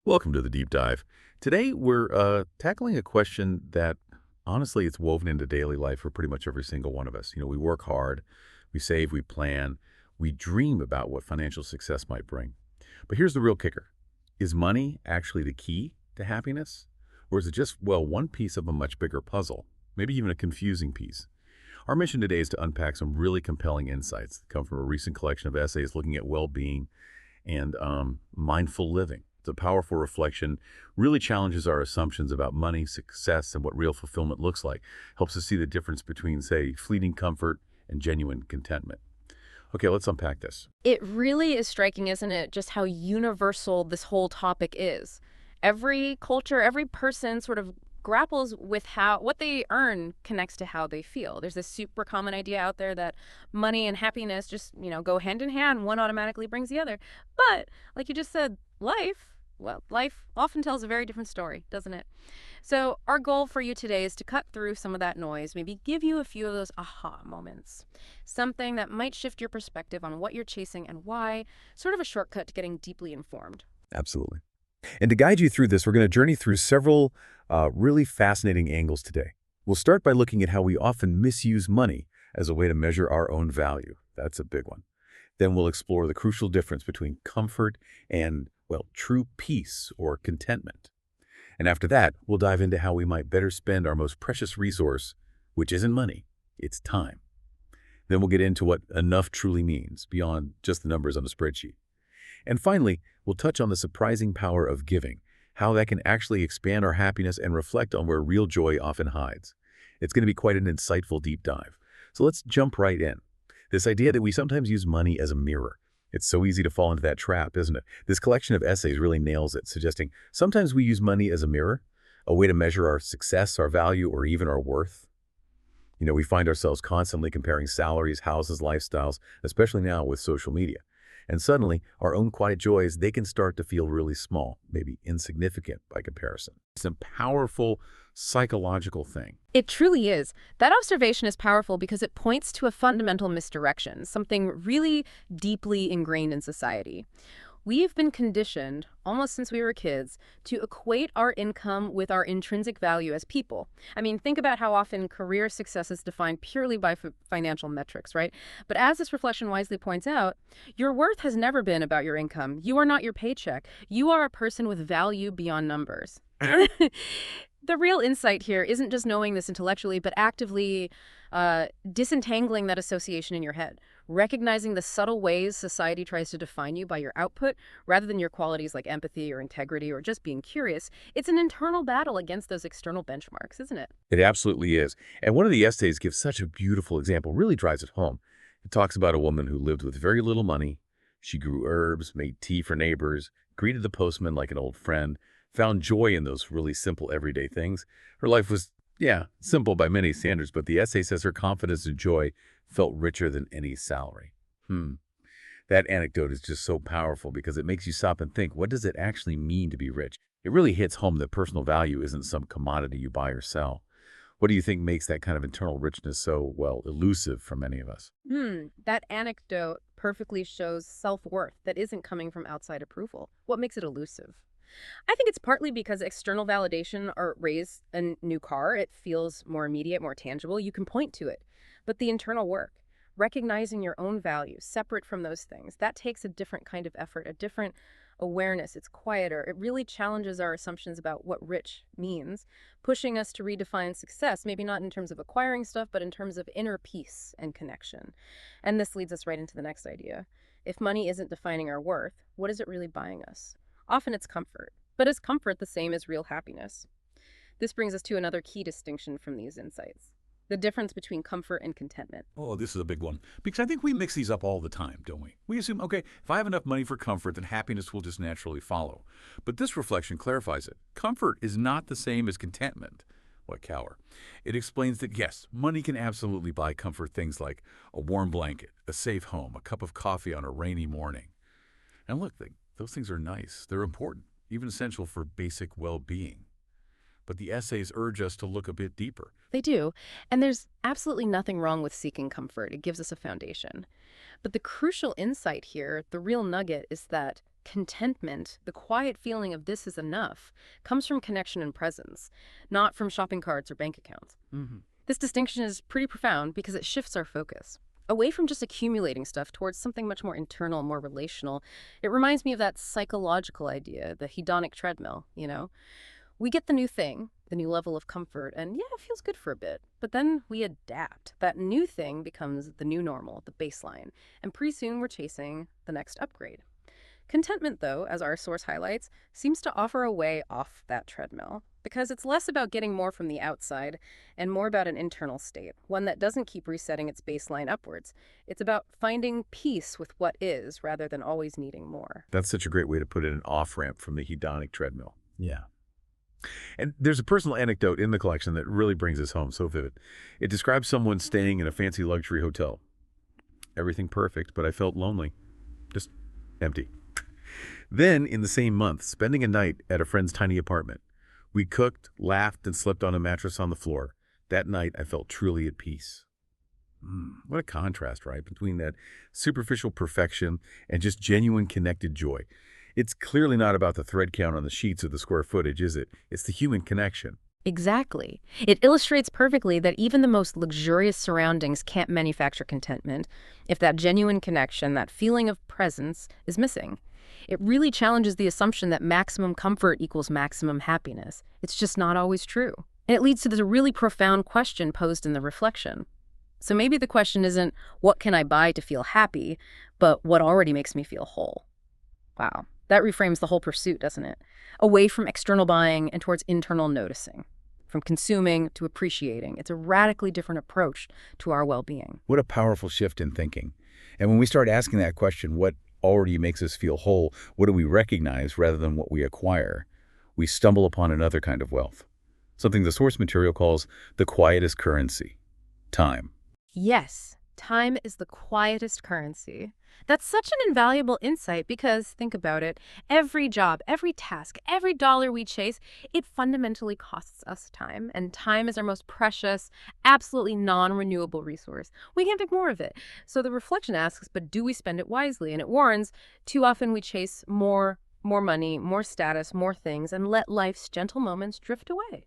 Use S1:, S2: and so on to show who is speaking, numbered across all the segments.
S1: Welcome to the Deep Dive. Today, we're tackling a question that, honestly, it's woven into daily life for pretty much every single one of us. We work hard, we save, we plan, we dream about what financial success might bring. But here's the real kicker. Is money actually the key to happiness? Or is it just, well, one piece of a much bigger puzzle, maybe even a confusing piece? Our mission today is to unpack some really compelling insights that come from a recent collection of essays looking at well-being and mindful living. It's a powerful reflection, really challenges our assumptions about money, success, and what real fulfillment looks like. Helps us see the difference between, say, fleeting comfort and genuine contentment. Okay, let's unpack this.
S2: It really is striking, isn't it, just how universal this whole topic is. Every culture, every person sort of grapples with how what they earn connects to how they feel. There's this super common idea out there that money and happiness just, go hand in hand. One automatically brings the other. But like you just said, life often tells a very different story, doesn't it? So our goal for you today is to cut through some of that noise, maybe give you a few of those aha moments, something that might shift your perspective on what you're chasing and why, sort of a shortcut to getting deeply informed.
S3: Absolutely. And to guide you through this, we're going to journey through several really fascinating angles today. We'll start by looking at how we often misuse money as a way to measure our own value. That's a big one. Then we'll explore the crucial difference between comfort and, well, true peace or contentment. And after that, we'll dive into how we might better spend our most precious resource, which isn't money, it's time. Then we'll get into what enough truly means, beyond just the numbers on a spreadsheet. And finally, we'll touch on the surprising power of giving, how that can actually expand our happiness and reflect on where real joy often hides. It's going to be quite an insightful deep dive. So let's jump right in. This idea that we sometimes use money as a mirror. It's so easy to fall into that trap, isn't it? This collection of essays really nails it, suggesting sometimes we use money as a mirror, a way to measure our success, our value, or even our worth. We find ourselves constantly comparing salaries, houses, lifestyles, especially now with social media. And suddenly, our own quiet joys, they can start to feel really small, maybe insignificant by comparison.
S1: It's a powerful psychological thing.
S2: It truly is. That observation is powerful because it points to a fundamental misdirection, something really deeply ingrained in society. We've been conditioned, almost since we were kids, to equate our income with our intrinsic value as people. I mean, think about how often career success is defined purely by financial metrics, right? But as this reflection wisely points out, your worth has never been about your income. You are not your paycheck. You are a person with value beyond numbers. The real insight here isn't just knowing this intellectually, but actively disentangling that association in your head, recognizing the subtle ways society tries to define you by your output rather than your qualities like empathy or integrity or just being curious. It's an internal battle against those external benchmarks, isn't it?
S1: It absolutely is. And one of the essays gives such a beautiful example, really drives it home. It talks about a woman who lived with very little money. She grew herbs, made tea for neighbors, greeted the postman like an old friend, found joy in those really simple everyday things. Her life was, simple by many standards, but the essay says her confidence and joy felt richer than any salary. That anecdote is just so powerful because it makes you stop and think, what does it actually mean to be rich? It really hits home that personal value isn't some commodity you buy or sell. What do you think makes that kind of internal richness so, well, elusive for many of us?
S2: That anecdote perfectly shows self-worth that isn't coming from outside approval. What makes it elusive? I think it's partly because external validation or raise a new car, it feels more immediate, more tangible. You can point to it. But the internal work, recognizing your own value, separate from those things, that takes a different kind of effort, a different awareness. It's quieter. It really challenges our assumptions about what rich means, pushing us to redefine success, maybe not in terms of acquiring stuff, but in terms of inner peace and connection. And this leads us right into the next idea. If money isn't defining our worth, what is it really buying us? Often it's comfort. But is comfort the same as real happiness? This brings us to another key distinction from these insights. The difference between comfort and contentment.
S4: Oh, this is a big one. Because I think we mix these up all the time, don't we? We assume, okay, if I have enough money for comfort, then happiness will just naturally follow. But this reflection clarifies it. Comfort is not the same as contentment. What 𝗀𝗄. It explains that, yes, money can absolutely buy comfort things like a warm blanket, a safe home, a cup of coffee on a rainy morning. And look, those things are nice. They're important, even essential for basic well-being. But the essays urge us to look a bit deeper.
S2: They do. And there's absolutely nothing wrong with seeking comfort. It gives us a foundation. But the crucial insight here, the real nugget, is that contentment, the quiet feeling of this is enough, comes from connection and presence, not from shopping carts or bank accounts. This distinction is pretty profound because it shifts our focus away from just accumulating stuff towards something much more internal, more relational. It reminds me of that psychological idea, the hedonic treadmill, you know? We get the new thing, the new level of comfort, and yeah, it feels good for a bit. But then we adapt. That new thing becomes the new normal, the baseline, and pretty soon we're chasing the next upgrade. Contentment, though, as our source highlights, seems to offer a way off that treadmill, because it's less about getting more from the outside and more about an internal state, one that doesn't keep resetting its baseline upwards. It's about finding peace with what is rather than always needing more.
S1: That's such a great way to put it, an off-ramp from the hedonic treadmill.
S3: Yeah.
S1: And there's a personal anecdote in the collection that really brings this home so vivid. It describes someone staying in a fancy luxury hotel. Everything perfect, but I felt lonely. Just empty. Then, in the same month, spending a night at a friend's tiny apartment. We cooked, laughed, and slept on a mattress on the floor. That night, I felt truly at peace. What a contrast, right, between that superficial perfection and just genuine connected joy. It's clearly not about the thread count on the sheets or the square footage, is it? It's the human connection.
S2: Exactly. It illustrates perfectly that even the most luxurious surroundings can't manufacture contentment if that genuine connection, that feeling of presence, is missing. It really challenges the assumption that maximum comfort equals maximum happiness. It's just not always true. And it leads to this really profound question posed in the reflection. So maybe the question isn't, what can I buy to feel happy, but what already makes me feel whole? Wow. That reframes the whole pursuit, doesn't it? Away from external buying and towards internal noticing. From consuming to appreciating. It's a radically different approach to our well-being.
S3: What a powerful shift in thinking. And when we start asking that question, what already makes us feel whole, what do we recognize rather than what we acquire, we stumble upon another kind of wealth. Something the source material calls the quietest currency, time.
S2: Yes, time is the quietest currency. That's such an invaluable insight because, think about it, every job, every task, every dollar we chase, it fundamentally costs us time. And time is our most precious, absolutely non-renewable resource. We can't pick more of it. So the reflection asks, but do we spend it wisely? And it warns, too often we chase more money, more status, more things, and let life's gentle moments drift away.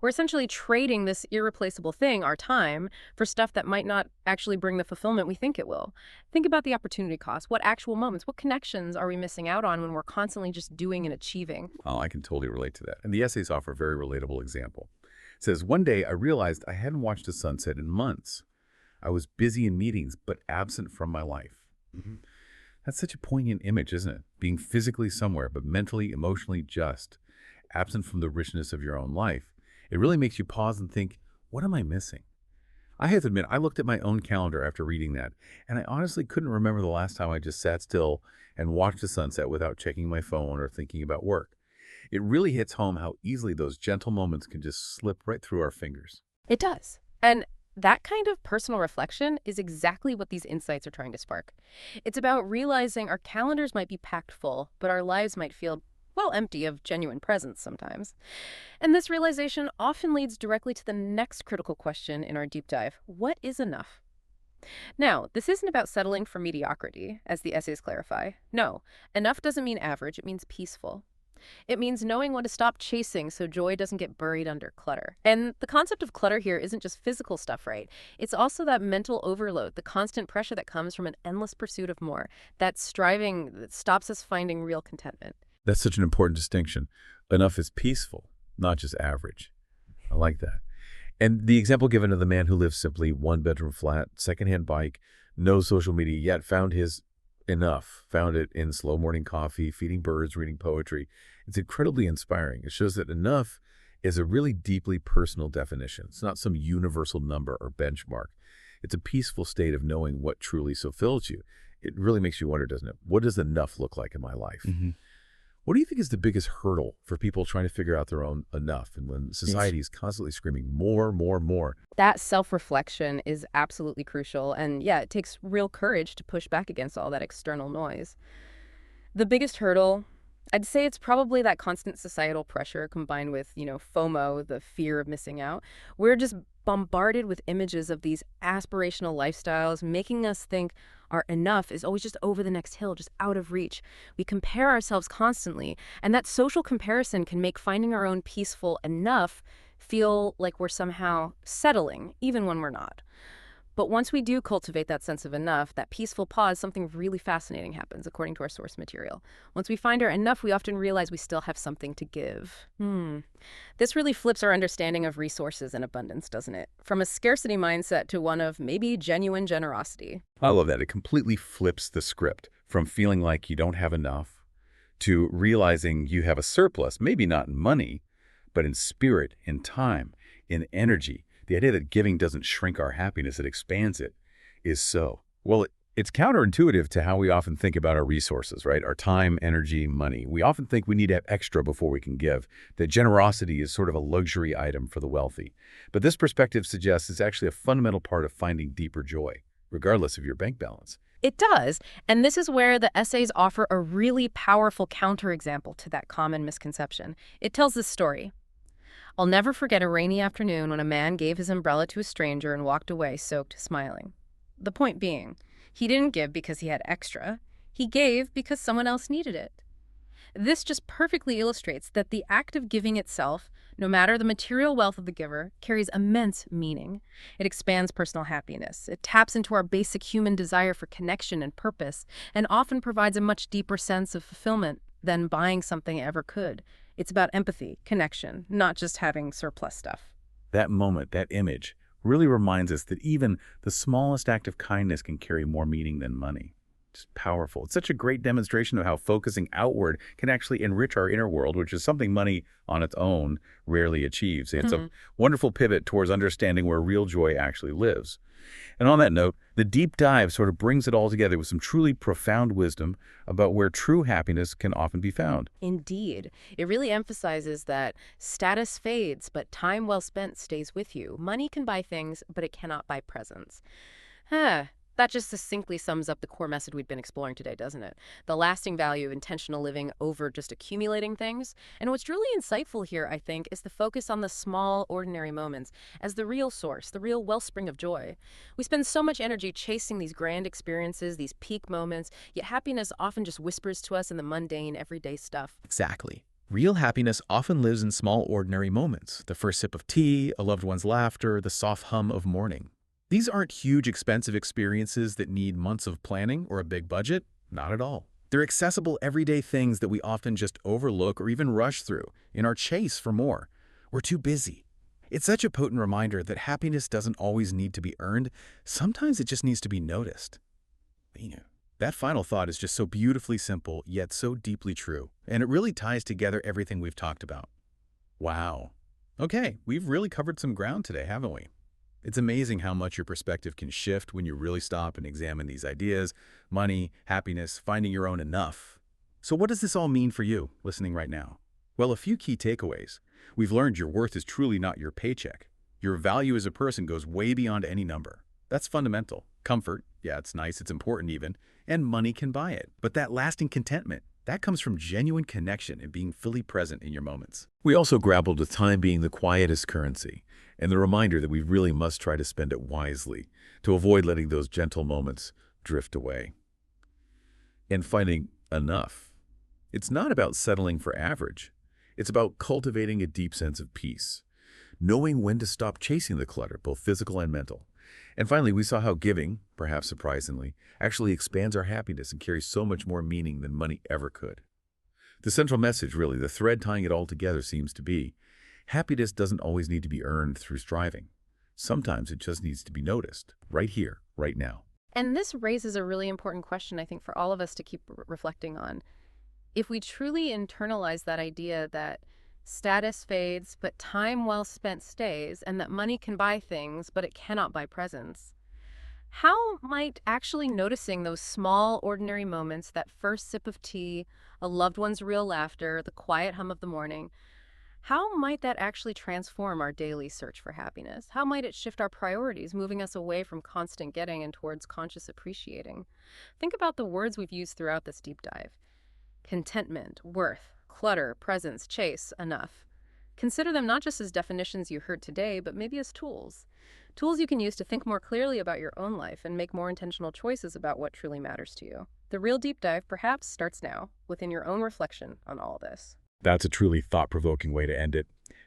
S2: We're essentially trading this irreplaceable thing, our time, for stuff that might not actually bring the fulfillment we think it will. Think about the opportunity cost. What actual moments, what connections are we missing out on when we're constantly just doing and achieving?
S1: Oh, I can totally relate to that. And the essays offer a very relatable example. It says, one day I realized I hadn't watched a sunset in months. I was busy in meetings, but absent from my life. That's such a poignant image, isn't it? Being physically somewhere, but mentally, emotionally just, absent from the richness of your own life. It really makes you pause and think, what am I missing? I have to admit, I looked at my own calendar after reading that, and I honestly couldn't remember the last time I just sat still and watched the sunset without checking my phone or thinking about work. It really hits home how easily those gentle moments can just slip right through our fingers.
S2: It does. And that kind of personal reflection is exactly what these insights are trying to spark. It's about realizing our calendars might be packed full, but our lives might feel empty of genuine presence sometimes. And this realization often leads directly to the next critical question in our deep dive. What is enough? Now, this isn't about settling for mediocrity, as the essays clarify. No, enough doesn't mean average, it means peaceful. It means knowing when to stop chasing so joy doesn't get buried under clutter. And the concept of clutter here isn't just physical stuff, right? It's also that mental overload, the constant pressure that comes from an endless pursuit of more, that striving that stops us finding real contentment.
S1: That's such an important distinction. Enough is peaceful, not just average. I like that. And the example given of the man who lives simply, one-bedroom flat, secondhand bike, no social media, yet found his enough, found it in slow morning coffee, feeding birds, reading poetry. It's incredibly inspiring. It shows that enough is a really deeply personal definition. It's not some universal number or benchmark. It's a peaceful state of knowing what truly fulfills you. It really makes you wonder, doesn't it? What does enough look like in my life? What do you think is the biggest hurdle for people trying to figure out their own enough, and when society is constantly screaming more, more, more?
S2: That self-reflection is absolutely crucial. And yeah, it takes real courage to push back against all that external noise. The biggest hurdle, I'd say it's probably that constant societal pressure combined with, FOMO, the fear of missing out. We're just bombarded with images of these aspirational lifestyles, making us think our enough is always just over the next hill, just out of reach. We compare ourselves constantly, and that social comparison can make finding our own peaceful enough feel like we're somehow settling, even when we're not. But once we do cultivate that sense of enough, that peaceful pause, something really fascinating happens, according to our source material. Once we find our enough, we often realize we still have something to give. This really flips our understanding of resources and abundance, doesn't it? From a scarcity mindset to one of maybe genuine generosity.
S3: I love that. It completely flips the script from feeling like you don't have enough to realizing you have a surplus, maybe not in money, but in spirit, in time, in energy. The idea that giving doesn't shrink our happiness, it expands it, is so. Well, it's counterintuitive to how we often think about our resources, right? Our time, energy, money. We often think we need to have extra before we can give, that generosity is sort of a luxury item for the wealthy. But this perspective suggests it's actually a fundamental part of finding deeper joy, regardless of your bank balance.
S2: It does, and this is where the essays offer a really powerful counterexample to that common misconception. It tells this story. I'll never forget a rainy afternoon when a man gave his umbrella to a stranger and walked away soaked, smiling. The point being, he didn't give because he had extra. He gave because someone else needed it. This just perfectly illustrates that the act of giving itself, no matter the material wealth of the giver, carries immense meaning. It expands personal happiness. It taps into our basic human desire for connection and purpose, and often provides a much deeper sense of fulfillment than buying something ever could. It's about empathy, connection, not just having surplus stuff.
S3: That moment, that image, really reminds us that even the smallest act of kindness can carry more meaning than money. It's powerful. It's such a great demonstration of how focusing outward can actually enrich our inner world, which is something money on its own rarely achieves. It's a wonderful pivot towards understanding where real joy actually lives. And on that note, the deep dive sort of brings it all together with some truly profound wisdom about where true happiness can often be found.
S2: Indeed. It really emphasizes that status fades, but time well spent stays with you. Money can buy things, but it cannot buy presence. That just succinctly sums up the core message we've been exploring today, doesn't it? The lasting value of intentional living over just accumulating things. And what's really insightful here, I think, is the focus on the small, ordinary moments as the real source, the real wellspring of joy. We spend so much energy chasing these grand experiences, these peak moments, yet happiness often just whispers to us in the mundane, everyday stuff.
S5: Exactly. Real happiness often lives in small, ordinary moments. The first sip of tea, a loved one's laughter, the soft hum of morning. These aren't huge, expensive experiences that need months of planning or a big budget. Not at all. They're accessible, everyday things that we often just overlook or even rush through in our chase for more. We're too busy. It's such a potent reminder that happiness doesn't always need to be earned. Sometimes it just needs to be noticed. That final thought is just so beautifully simple, yet so deeply true. And it really ties together everything we've talked about. Wow. Okay, we've really covered some ground today, haven't we? It's amazing how much your perspective can shift when you really stop and examine these ideas: money, happiness, finding your own enough. So what does this all mean for you, listening right now? Well, a few key takeaways. We've learned your worth is truly not your paycheck. Your value as a person goes way beyond any number. That's fundamental. Comfort, yeah, it's nice, it's important even, and money can buy it. But that lasting contentment, that comes from genuine connection and being fully present in your moments.
S1: We also grappled with time being the quietest currency, and the reminder that we really must try to spend it wisely to avoid letting those gentle moments drift away. And finding enough. It's not about settling for average. It's about cultivating a deep sense of peace, knowing when to stop chasing the clutter, both physical and mental. And finally, we saw how giving, perhaps surprisingly, actually expands our happiness and carries so much more meaning than money ever could. The central message, really, the thread tying it all together seems to be, happiness doesn't always need to be earned through striving. Sometimes it just needs to be noticed, right here, right now.
S2: And this raises a really important question, I think, for all of us to keep reflecting on. If we truly internalize that idea that status fades, but time well spent stays, and that money can buy things, but it cannot buy presence, how might actually noticing those small, ordinary moments, that first sip of tea, a loved one's real laughter, the quiet hum of the morning, how might that actually transform our daily search for happiness? How might it shift our priorities, moving us away from constant getting and towards conscious appreciating? Think about the words we've used throughout this deep dive. contentment, worth, clutter, presence, chase, enough. Consider them not just as definitions you heard today, but maybe as tools. Tools you can use to think more clearly about your own life and make more intentional choices about what truly matters to you. The real deep dive perhaps starts now, within your own reflection on all this.
S3: That's a truly thought-provoking way to end it.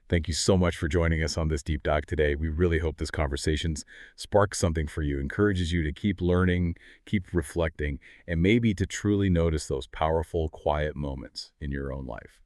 S3: Thank you so much for joining us on this deep dive today. We really hope this conversation sparks something for you, encourages you to keep learning, keep reflecting, and maybe to truly notice those powerful, quiet moments in your own life.